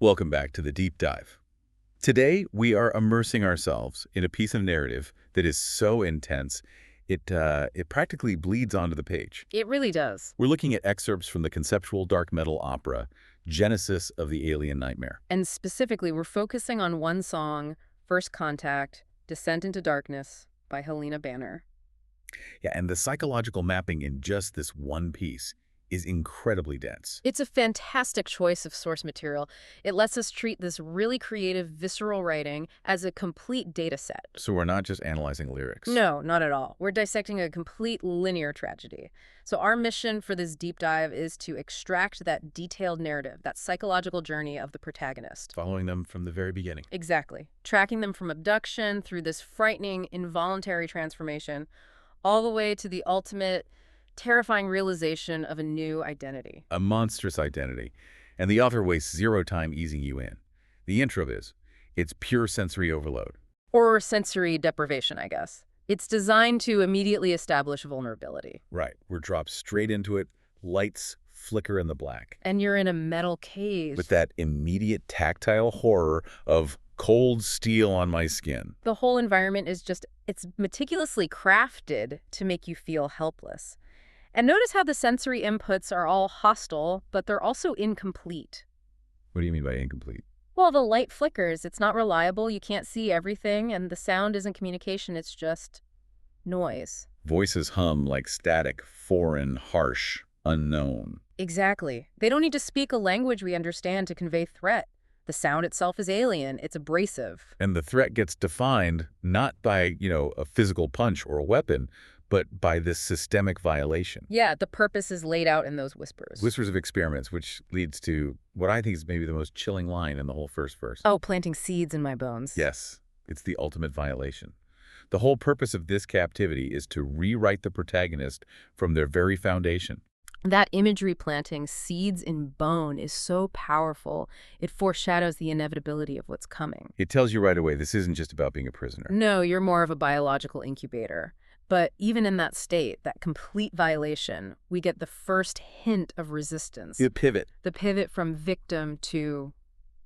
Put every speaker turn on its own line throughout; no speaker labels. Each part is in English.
Welcome back to the Deep Dive. Today, we are immersing ourselves in a piece of narrative that is so intense, it practically bleeds onto the page.
It really does.
We're looking at excerpts from the conceptual dark metal opera, Genesis of the Alien Nightmare.
And specifically, we're focusing on one song, First Contact, Descent into Darkness by Helena Banner.
Yeah, and the psychological mapping in just this one piece is incredibly dense.
It's a fantastic choice of source material. It lets us treat this really creative, visceral writing as a complete data set.
So we're not just analyzing lyrics.
No, not at all. We're dissecting a complete linear tragedy. So our mission for this deep dive is to extract that detailed narrative, that psychological journey of the protagonist.
Following them from the very beginning.
Exactly. Tracking them from abduction through this frightening, involuntary transformation, all the way to the ultimate terrifying realization of a new identity.
A monstrous identity. And the author wastes zero time easing you in. The intro is, it's pure sensory overload.
Or sensory deprivation, I guess. It's designed to immediately establish vulnerability.
Right. We're dropped straight into it, lights flicker in the black.
And you're in a metal cage.
With that immediate tactile horror of cold steel on my skin.
The whole environment is it's meticulously crafted to make you feel helpless. And notice how the sensory inputs are all hostile, but they're also incomplete.
What do you mean by incomplete?
Well, the light flickers. It's not reliable. You can't see everything. And the sound isn't communication. It's just noise.
Voices hum like static, foreign, harsh, unknown.
Exactly. They don't need to speak a language we understand to convey threat. The sound itself is alien. It's abrasive.
And the threat gets defined not by, a physical punch or a weapon, but by this systemic violation.
Yeah, the purpose is laid out in those whispers.
Whispers of experiments, which leads to what I think is maybe the most chilling line in the whole first verse.
Oh, planting seeds in my bones.
Yes, it's the ultimate violation. The whole purpose of this captivity is to rewrite the protagonist from their very foundation.
That imagery, planting seeds in bone, is so powerful. It foreshadows the inevitability of what's coming.
It tells you right away this isn't just about being a prisoner.
No, you're more of a biological incubator. But even in that state, that complete violation, we get the first hint of resistance.
The pivot.
The pivot from victim to,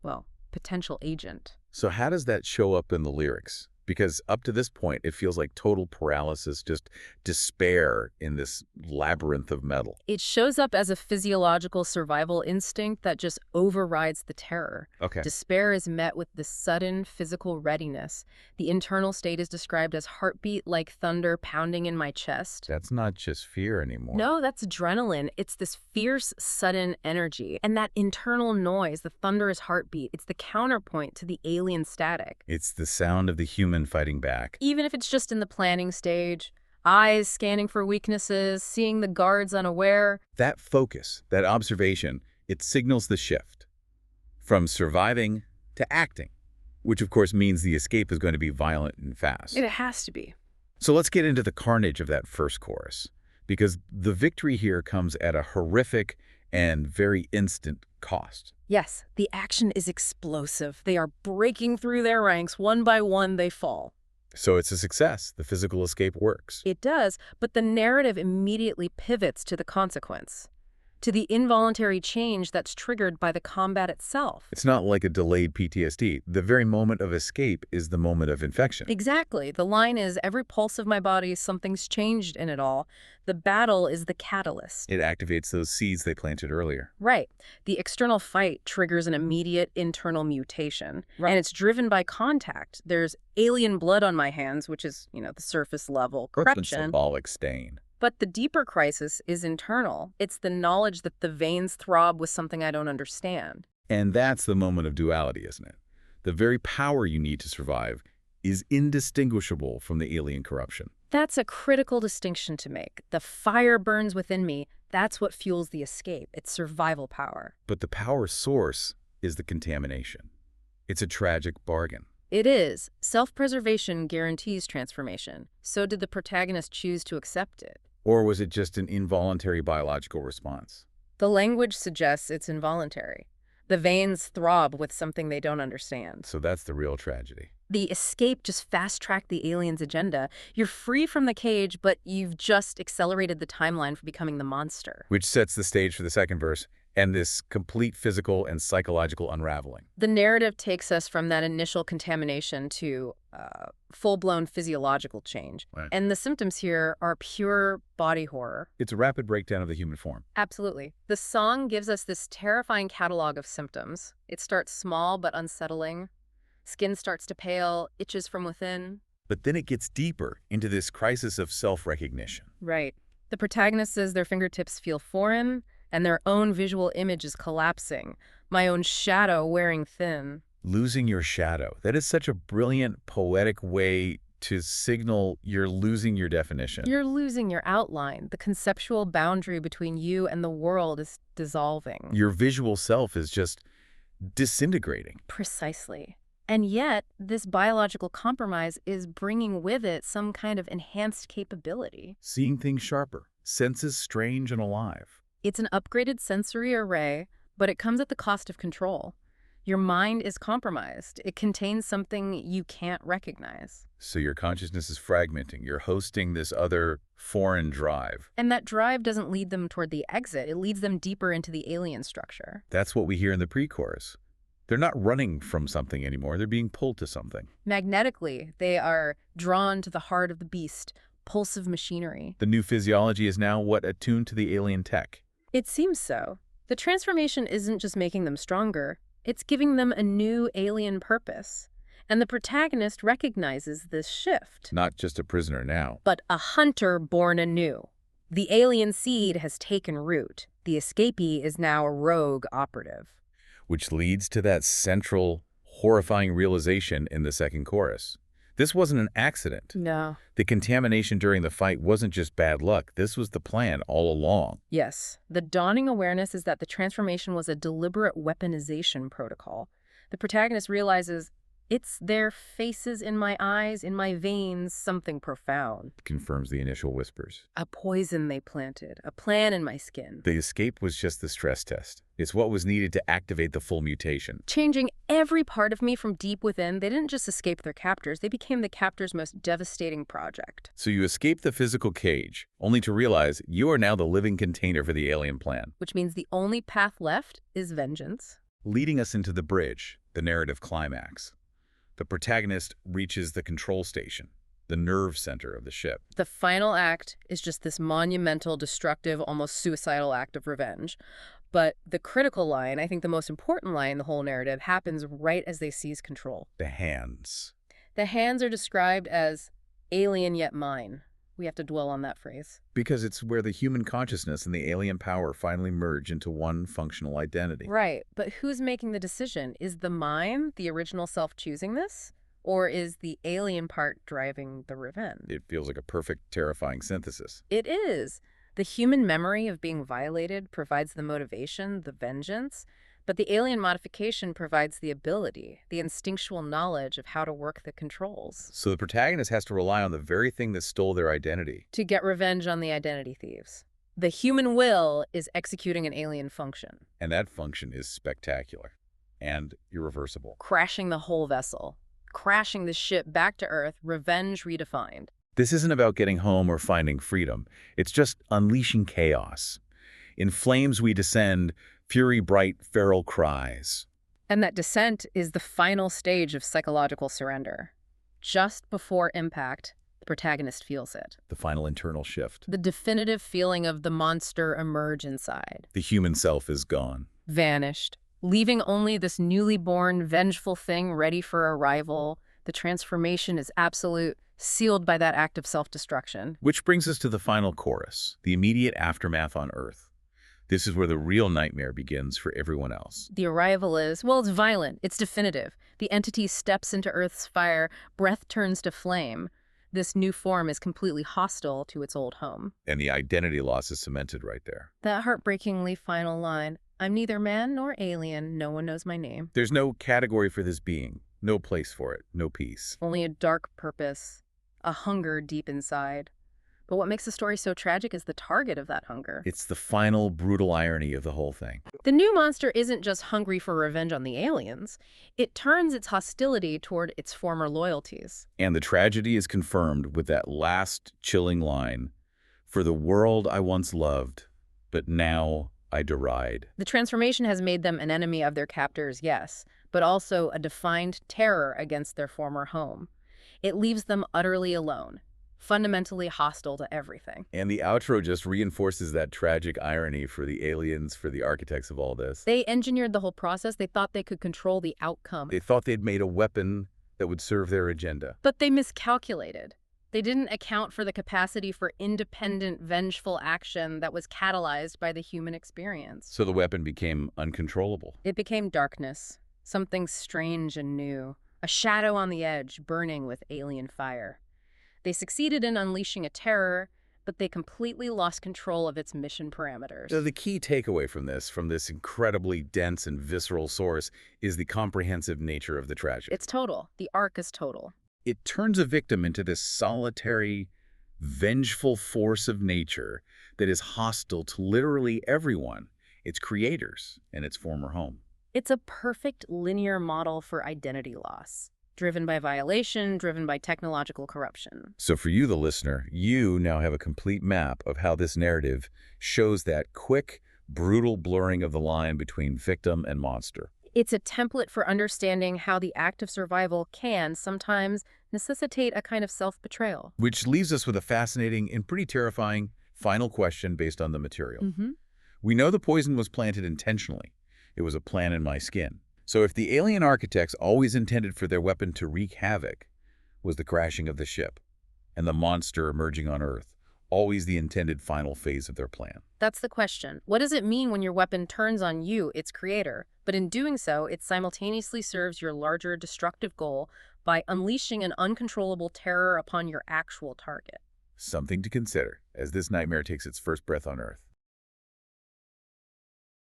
well, potential agent.
So how does that show up in the lyrics? Because up to this point, it feels like total paralysis, just despair in this labyrinth of metal.
It shows up as a physiological survival instinct that just overrides the terror.
Okay.
Despair is met with this sudden physical readiness. The internal state is described as heartbeat like thunder pounding in my chest.
That's not just fear anymore.
No, that's adrenaline. It's this fierce, sudden energy. And that internal noise, the thunderous heartbeat, it's the counterpoint to the alien static.
It's the sound of the human fighting back.
Even if it's just in the planning stage, eyes scanning for weaknesses, seeing the guards unaware.
That focus, that observation, it signals the shift from surviving to acting, which of course means the escape is going to be violent and fast.
It has to be.
So let's get into the carnage of that first chorus, because the victory here comes at a horrific and very instant cost.
Yes, the action is explosive. They are breaking through their ranks. One by one, they fall.
So it's a success. The physical escape works.
It does, but the narrative immediately pivots to the consequence, to the involuntary change that's triggered by the combat itself.
It's not like a delayed PTSD. The very moment of escape is the moment of infection.
Exactly. The line is, every pulse of my body, something's changed in it all. The battle is the catalyst.
It activates those seeds they planted earlier.
Right. The external fight triggers an immediate internal mutation. Right. And it's driven by contact. There's alien blood on my hands, which is, the surface level
That's a
corruption.
symbolic stain.
But the deeper crisis is internal. It's the knowledge that the veins throb with something I don't understand.
And that's the moment of duality, isn't it? The very power you need to survive is indistinguishable from the alien corruption.
That's a critical distinction to make. The fire burns within me. That's what fuels the escape. It's survival power.
But the power source is the contamination. It's a tragic bargain.
It is. Self-preservation guarantees transformation. So did the protagonist choose to accept it?
Or was it just an involuntary biological response?
The language suggests it's involuntary. The veins throb with something they don't understand.
So that's the real tragedy.
The escape just fast-tracked the alien's agenda. You're free from the cage, but you've just accelerated the timeline for becoming the monster.
Which sets the stage for the second verse. and this complete physical and psychological unraveling.
The narrative takes us from that initial contamination to full-blown physiological change.
Right.
And the symptoms here are pure body horror.
It's a rapid breakdown of the human form.
Absolutely. The song gives us this terrifying catalog of symptoms. It starts small but unsettling. Skin starts to pale, itches from within.
But then it gets deeper into this crisis of self-recognition.
Right. The protagonist says their fingertips feel foreign, and their own visual image is collapsing. My own shadow wearing thin.
Losing your shadow. That is such a brilliant, poetic way to signal you're losing your definition.
You're losing your outline. The conceptual boundary between you and the world is dissolving.
Your visual self is just disintegrating.
Precisely. And yet, this biological compromise is bringing with it some kind of enhanced capability.
Seeing things sharper, senses strange and alive.
It's an upgraded sensory array, but it comes at the cost of control. Your mind is compromised. It contains something you can't recognize.
So your consciousness is fragmenting. You're hosting this other foreign drive.
And that drive doesn't lead them toward the exit. It leads them deeper into the alien structure.
That's what we hear in the pre-chorus. They're not running from something anymore. They're being pulled to something.
Magnetically, they are drawn to the heart of the beast, pulsive machinery.
The new physiology is now attuned to the alien tech.
It seems so. The transformation isn't just making them stronger. It's giving them a new alien purpose. And the protagonist recognizes this shift.
Not just a prisoner now.
But a hunter born anew. The alien seed has taken root. The escapee is now a rogue operative.
Which leads to that central, horrifying realization in the second chorus. This wasn't an accident.
No.
The contamination during the fight wasn't just bad luck. This was the plan all along.
Yes. The dawning awareness is that the transformation was a deliberate weaponization protocol. The protagonist realizes, it's their faces in my eyes, in my veins, something profound.
Confirms the initial whispers.
A poison they planted, a plan in my skin.
The escape was just the stress test. It's what was needed to activate the full mutation.
Changing every part of me from deep within, they didn't just escape their captors, they became the captors' most devastating project.
So you escape the physical cage, only to realize you are now the living container for the alien plan.
Which means the only path left is vengeance.
Leading us into the bridge, the narrative climax. The protagonist reaches the control station, the nerve center of the ship.
The final act is just this monumental, destructive, almost suicidal act of revenge. But the critical line, I think the most important line in the whole narrative, happens right as they seize control.
The hands.
The hands are described as alien yet mine. We have to dwell on that phrase.
Because it's where the human consciousness and the alien power finally merge into one functional identity.
Right, but who's making the decision? Is the mine, the original self, choosing this? Or is the alien part driving the revenge?
It feels like a perfect, terrifying synthesis.
It is. The human memory of being violated provides the motivation, the vengeance, but the alien modification provides the ability, the instinctual knowledge of how to work the controls.
So the protagonist has to rely on the very thing that stole their identity.
To get revenge on the identity thieves. The human will is executing an alien function.
And that function is spectacular and irreversible.
Crashing the whole vessel. Crashing the ship back to Earth, revenge redefined.
This isn't about getting home or finding freedom. It's just unleashing chaos. In flames we descend, fury bright, feral cries.
And that descent is the final stage of psychological surrender. Just before impact, the protagonist feels it.
The final internal shift.
The definitive feeling of the monster emerge inside.
The human self is gone.
Vanished. Leaving only this newly born, vengeful thing ready for arrival. The transformation is absolute, sealed by that act of self-destruction.
Which brings us to the final chorus, the immediate aftermath on Earth. This is where the real nightmare begins for everyone else.
The arrival is, well, it's violent, it's definitive. The entity steps into Earth's fire, breath turns to flame. This new form is completely hostile to its old home.
And the identity loss is cemented right there.
That heartbreakingly final line, I'm neither man nor alien, no one knows my name.
There's no category for this being, no place for it, no peace.
Only a dark purpose, a hunger deep inside. But what makes the story so tragic is the target of that hunger.
It's the final brutal irony of the whole thing.
The new monster isn't just hungry for revenge on the aliens. It turns its hostility toward its former loyalties.
And the tragedy is confirmed with that last chilling line, "For the world I once loved, but now I deride.
The transformation has made them an enemy of their captors, yes, but also a defined terror against their former home. It leaves them utterly alone, fundamentally hostile to everything.
And the outro just reinforces that tragic irony for the aliens, for the architects of all this.
They engineered the whole process. They thought they could control the outcome.
They thought they'd made a weapon that would serve their agenda.
But they miscalculated. They didn't account for the capacity for independent, vengeful action that was catalyzed by the human experience.
So the weapon became uncontrollable.
It became darkness, something strange and new, a shadow on the edge burning with alien fire. They succeeded in unleashing a terror, but they completely lost control of its mission parameters.
So the key takeaway from this incredibly dense and visceral source, is the comprehensive nature of the tragedy.
It's total. The arc is total.
It turns a victim into this solitary, vengeful force of nature that is hostile to literally everyone, its creators and its former home.
It's a perfect linear model for identity loss, driven by violation, driven by technological corruption.
So for you, the listener, you now have a complete map of how this narrative shows that quick, brutal blurring of the line between victim and monster.
It's a template for understanding how the act of survival can sometimes necessitate a kind of self-betrayal.
Which leaves us with a fascinating and pretty terrifying final question based on the material.
Mm-hmm.
We know the poison was planted intentionally. It was a plan in my skin. So if the alien architects always intended for their weapon to wreak havoc, was the crashing of the ship and the monster emerging on Earth always the intended final phase of their plan?
That's the question. What does it mean when your weapon turns on you, its creator, but in doing so, it simultaneously serves your larger destructive goal by unleashing an uncontrollable terror upon your actual target?
Something to consider as this nightmare takes its first breath on Earth.